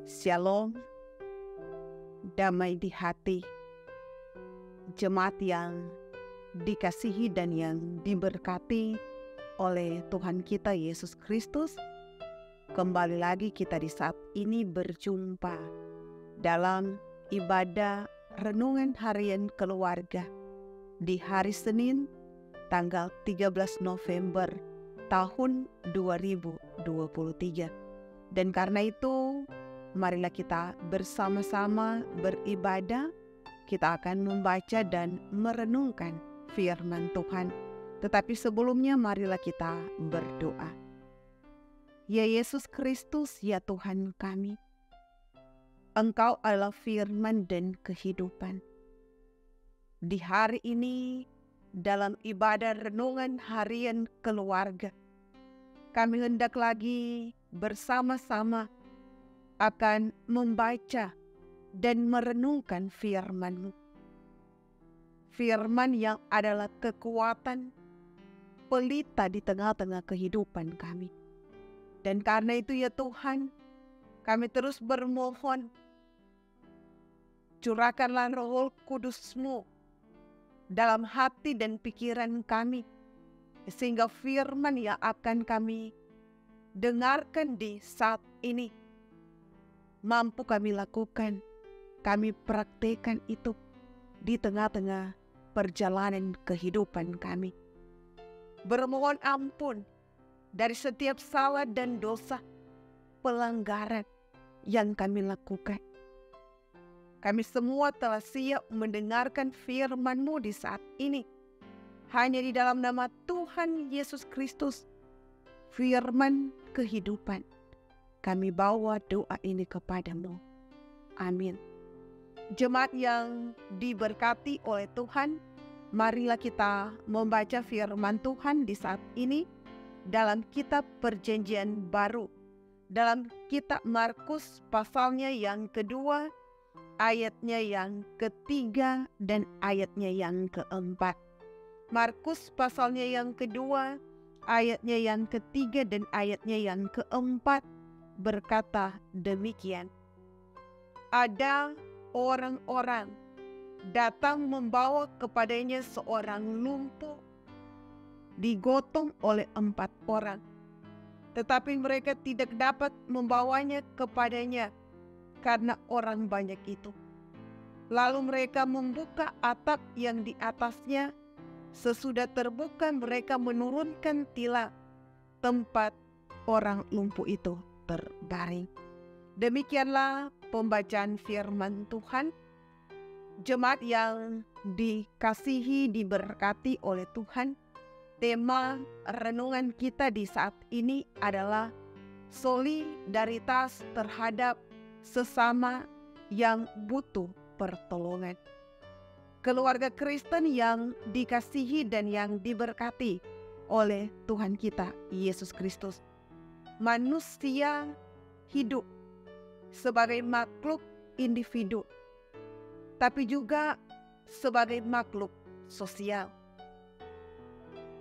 Shalom, damai di hati, jemaat yang dikasihi dan yang diberkati oleh Tuhan kita Yesus Kristus. Kembali lagi kita di saat ini berjumpa dalam ibadah renungan harian keluarga di hari Senin tanggal 13 November tahun 2023. Dan karena itu, marilah kita bersama-sama beribadah. Kita akan membaca dan merenungkan firman Tuhan. Tetapi sebelumnya marilah kita berdoa. Ya Yesus Kristus, ya Tuhan kami, Engkau adalah firman dan kehidupan. Di hari ini, dalam ibadah renungan harian keluarga, kami hendak lagi bersama-sama akan membaca dan merenungkan firman-Mu. Firman yang adalah kekuatan pelita di tengah-tengah kehidupan kami. Dan karena itu ya Tuhan, kami terus bermohon, curahkanlah Roh Kudus-Mu dalam hati dan pikiran kami, sehingga firman yang akan kami dengarkan di saat ini mampu kami lakukan, kami praktekkan itu di tengah-tengah perjalanan kehidupan kami. Bermohon ampun dari setiap salah dan dosa, pelanggaran yang kami lakukan. Kami semua telah siap mendengarkan firman-Mu di saat ini. Hanya di dalam nama Tuhan Yesus Kristus, firman kehidupan, kami bawa doa ini kepadamu. Amin. Jemaat yang diberkati oleh Tuhan, marilah kita membaca firman Tuhan di saat ini dalam kitab Perjanjian Baru, dalam kitab Markus pasalnya yang kedua, ayatnya yang ketiga dan ayatnya yang keempat. Markus pasalnya yang kedua, ayatnya yang ketiga dan ayatnya yang keempat berkata demikian. Ada orang-orang datang membawa kepadanya seorang lumpuh digotong oleh 4 orang. Tetapi mereka tidak dapat membawanya kepadanya karena orang banyak itu. Lalu mereka membuka atap yang di atasnya. Sesudah terbuka mereka menurunkan tilam tempat orang lumpuh itu terbaring. Demikianlah pembacaan firman Tuhan. Jemaat yang dikasihi, diberkati oleh Tuhan, tema renungan kita di saat ini adalah solidaritas terhadap sesama yang butuh pertolongan. Keluarga Kristen yang dikasihi dan yang diberkati oleh Tuhan kita Yesus Kristus. Manusia hidup sebagai makhluk individu, tapi juga sebagai makhluk sosial.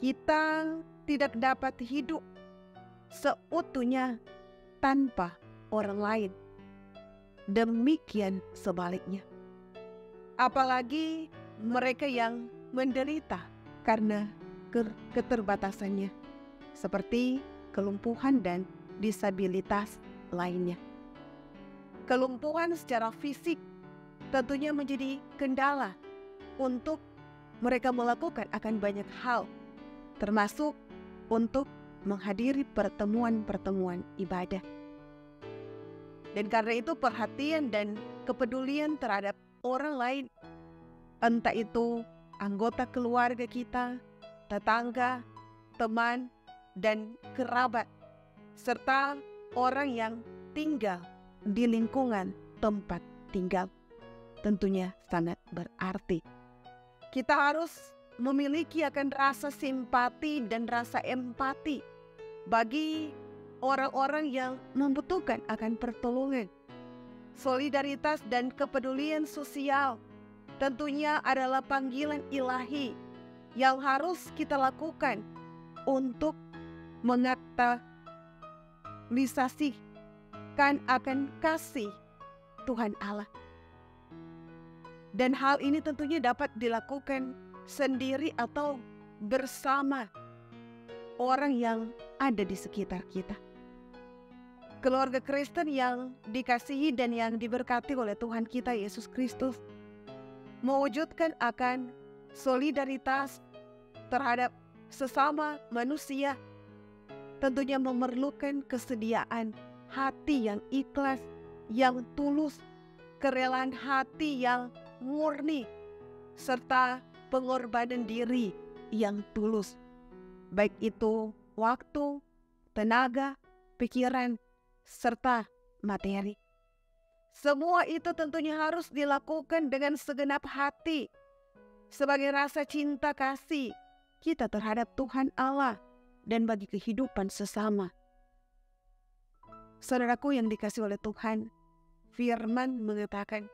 Kita tidak dapat hidup seutuhnya tanpa orang lain. Demikian sebaliknya. Apalagi mereka yang menderita karena keterbatasannya, seperti kelumpuhan dan disabilitas lainnya. Kelumpuhan secara fisik tentunya menjadi kendala untuk mereka melakukan akan banyak hal, termasuk untuk menghadiri pertemuan-pertemuan ibadah. Dan karena itu perhatian dan kepedulian terhadap orang lain, entah itu anggota keluarga kita, tetangga, teman, dan kerabat, serta orang yang tinggal di lingkungan tempat tinggal, tentunya sangat berarti. Kita harus memiliki akan rasa simpati dan rasa empati bagi orang-orang yang membutuhkan akan pertolongan. Solidaritas dan kepedulian sosial tentunya adalah panggilan ilahi yang harus kita lakukan untuk mengaktualisasi mewujudkan akan kasih Tuhan Allah. Dan hal ini tentunya dapat dilakukan sendiri atau bersama orang yang ada di sekitar kita. Keluarga Kristen yang dikasihi dan yang diberkati oleh Tuhan kita Yesus Kristus mewujudkan akan solidaritas terhadap sesama manusia tentunya memerlukan kesediaan hati yang ikhlas, yang tulus, kerelaan hati yang murni, serta pengorbanan diri yang tulus, baik itu waktu, tenaga, pikiran, serta materi. Semua itu tentunya harus dilakukan dengan segenap hati sebagai rasa cinta kasih kita terhadap Tuhan Allah dan bagi kehidupan sesama. Saudaraku yang dikasihi oleh Tuhan, firman mengatakan,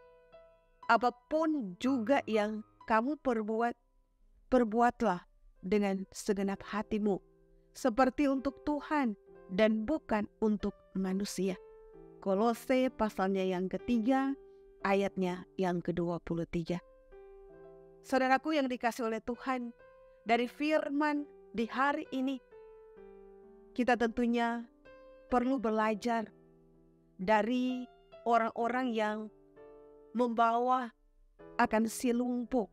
apapun juga yang kamu perbuat, perbuatlah dengan segenap hatimu, seperti untuk Tuhan dan bukan untuk manusia. Kolose pasalnya yang ketiga, ayatnya yang ke-23. Saudaraku yang dikasihi oleh Tuhan, dari firman di hari ini, kita tentunya perlu belajar dari orang-orang yang membawa akan si lumpuh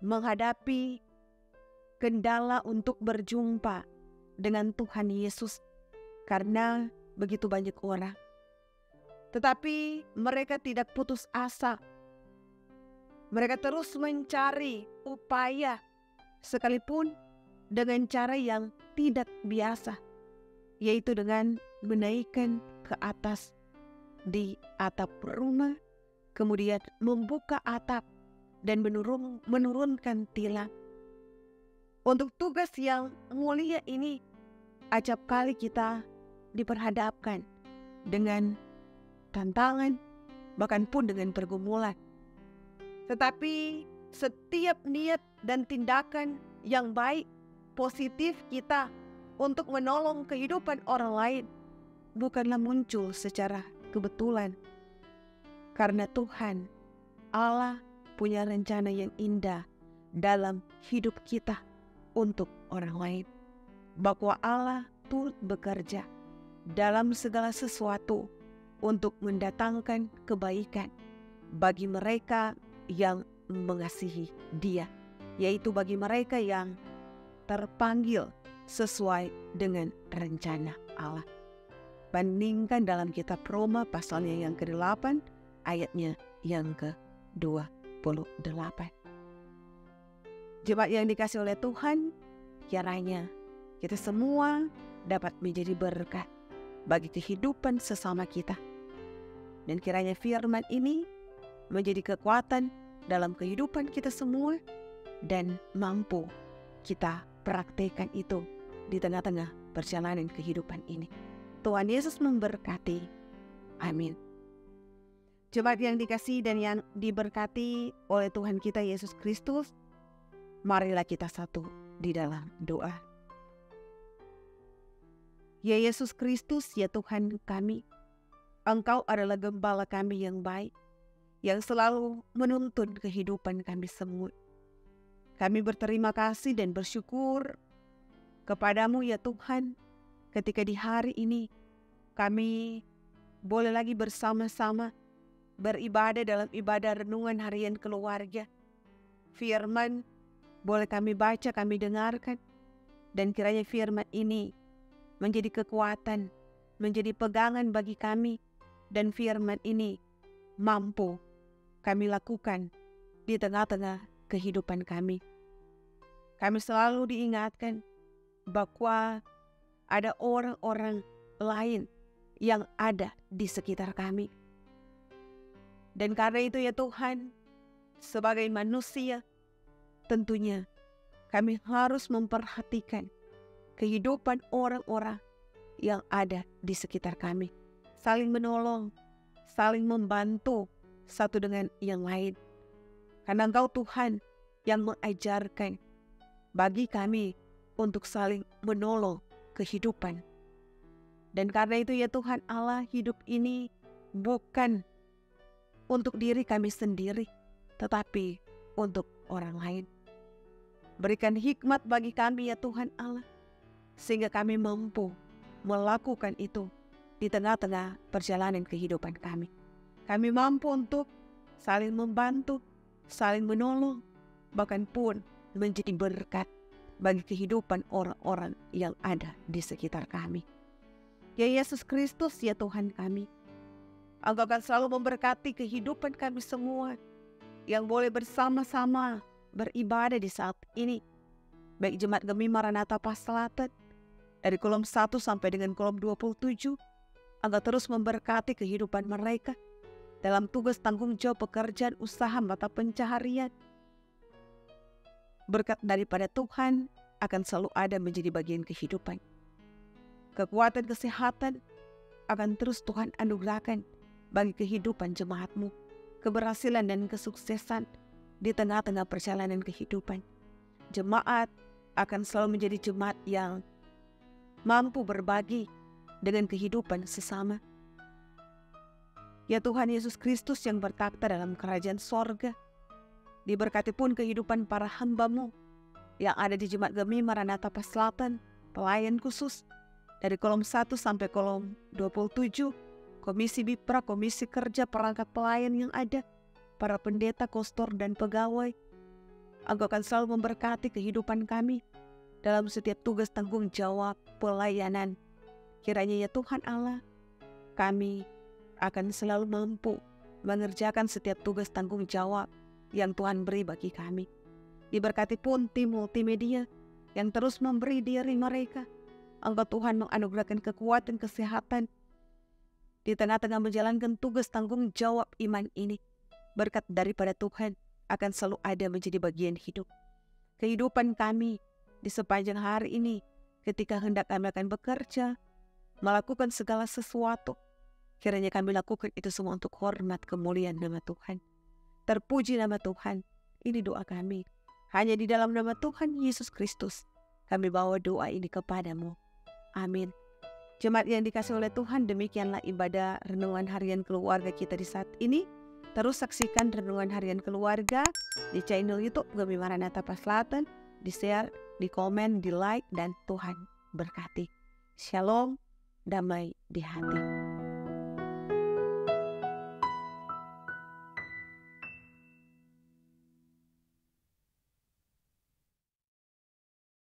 menghadapi kendala untuk berjumpa dengan Tuhan Yesus karena begitu banyak orang. Tetapi mereka tidak putus asa. Mereka terus mencari upaya sekalipun dengan cara yang tidak biasa, yaitu dengan menaikkan ke atas di atap rumah, kemudian membuka atap dan menurunkan tilang. Untuk tugas yang mulia ini, acap kali kita diperhadapkan dengan tantangan, bahkan pun dengan pergumulan. Tetapi setiap niat dan tindakan yang baik, positif kita untuk menolong kehidupan orang lain bukanlah muncul secara kebetulan. Karena Tuhan Allah punya rencana yang indah dalam hidup kita untuk orang lain. Bahwa Allah turut bekerja dalam segala sesuatu untuk mendatangkan kebaikan bagi mereka yang mengasihi Dia, yaitu bagi mereka yang terpanggil sesuai dengan rencana Allah. Bandingkan dalam kitab Roma pasalnya yang ke-8, ayatnya yang ke-28. Jemaat yang dikasihi oleh Tuhan, kiranya kita semua dapat menjadi berkat bagi kehidupan sesama kita. Dan kiranya firman ini menjadi kekuatan dalam kehidupan kita semua dan mampu kita praktekkan itu di tengah-tengah perjalanan kehidupan ini. Tuhan Yesus memberkati. Amin. Jemaat yang dikasihi dan yang diberkati oleh Tuhan kita Yesus Kristus, marilah kita satu di dalam doa. Ya Yesus Kristus, ya Tuhan kami, Engkau adalah gembala kami yang baik, yang selalu menuntun kehidupan kami semua. Kami berterima kasih dan bersyukur kepadamu ya Tuhan, ketika di hari ini kami boleh lagi bersama-sama beribadah dalam ibadah renungan harian keluarga. Firman boleh kami baca, kami dengarkan, dan kiranya firman ini menjadi kekuatan, menjadi pegangan bagi kami, dan firman ini mampu kami lakukan di tengah-tengah kehidupan kami. Kami selalu diingatkan bahwa ada orang-orang lain yang ada di sekitar kami. Dan karena itu ya Tuhan, sebagai manusia, tentunya kami harus memperhatikan kehidupan orang-orang yang ada di sekitar kami. Saling menolong, saling membantu satu dengan yang lain. Karena Engkau Tuhan yang mengajarkan bagi kami untuk saling menolong kehidupan. Dan karena itu ya Tuhan Allah, hidup ini bukan untuk diri kami sendiri, tetapi untuk orang lain. Berikan hikmat bagi kami ya Tuhan Allah, sehingga kami mampu melakukan itu di tengah-tengah perjalanan kehidupan kami. Kami mampu untuk saling membantu, saling menolong, bahkan pun menjadi berkat bagi kehidupan orang-orang yang ada di sekitar kami. Ya Yesus Kristus, ya Tuhan kami, Engkau akan selalu memberkati kehidupan kami semua yang boleh bersama-sama beribadah di saat ini. Baik Jemaat Gemi Maranatha Pas Selatan, dari kolom 1 sampai dengan kolom 27, Engkau terus memberkati kehidupan mereka dalam tugas tanggung jawab pekerjaan usaha mata pencaharian. Berkat daripada Tuhan akan selalu ada menjadi bagian kehidupan. Kekuatan kesehatan akan terus Tuhan anugerahkan bagi kehidupan jemaat-Mu. Keberhasilan dan kesuksesan di tengah-tengah perjalanan kehidupan. Jemaat akan selalu menjadi jemaat yang mampu berbagi dengan kehidupan sesama. Ya Tuhan Yesus Kristus yang bertakhta dalam kerajaan sorga, diberkati pun kehidupan para hamba-Mu yang ada di Jemaat Gemi Maranatha Pas Selatan, pelayan khusus, dari kolom 1 sampai kolom 27, komisi BIPRA, komisi kerja, perangkat pelayan yang ada, para pendeta, kostor, dan pegawai. Engkau akan selalu memberkati kehidupan kami dalam setiap tugas tanggung jawab pelayanan. Kiranya ya Tuhan Allah, kami akan selalu mampu mengerjakan setiap tugas tanggung jawab yang Tuhan beri bagi kami. Diberkati pun tim multimedia yang terus memberi diri mereka. Engkau Tuhan menganugerahkan kekuatan kesehatan di tengah-tengah menjalankan tugas tanggung jawab iman ini. Berkat daripada Tuhan akan selalu ada menjadi bagian hidup kehidupan kami di sepanjang hari ini. Ketika hendak kami akan bekerja, melakukan segala sesuatu, kiranya kami lakukan itu semua untuk hormat kemuliaan nama Tuhan. Terpuji nama Tuhan. Ini doa kami. Hanya di dalam nama Tuhan Yesus Kristus kami bawa doa ini kepadamu. Amin. Jemaat yang dikasih oleh Tuhan, demikianlah ibadah renungan harian keluarga kita di saat ini. Terus saksikan renungan harian keluarga di channel YouTube Gemi Maranatha Pas Selatan, di share, di komen, di like, dan Tuhan berkati. Shalom, damai di hati.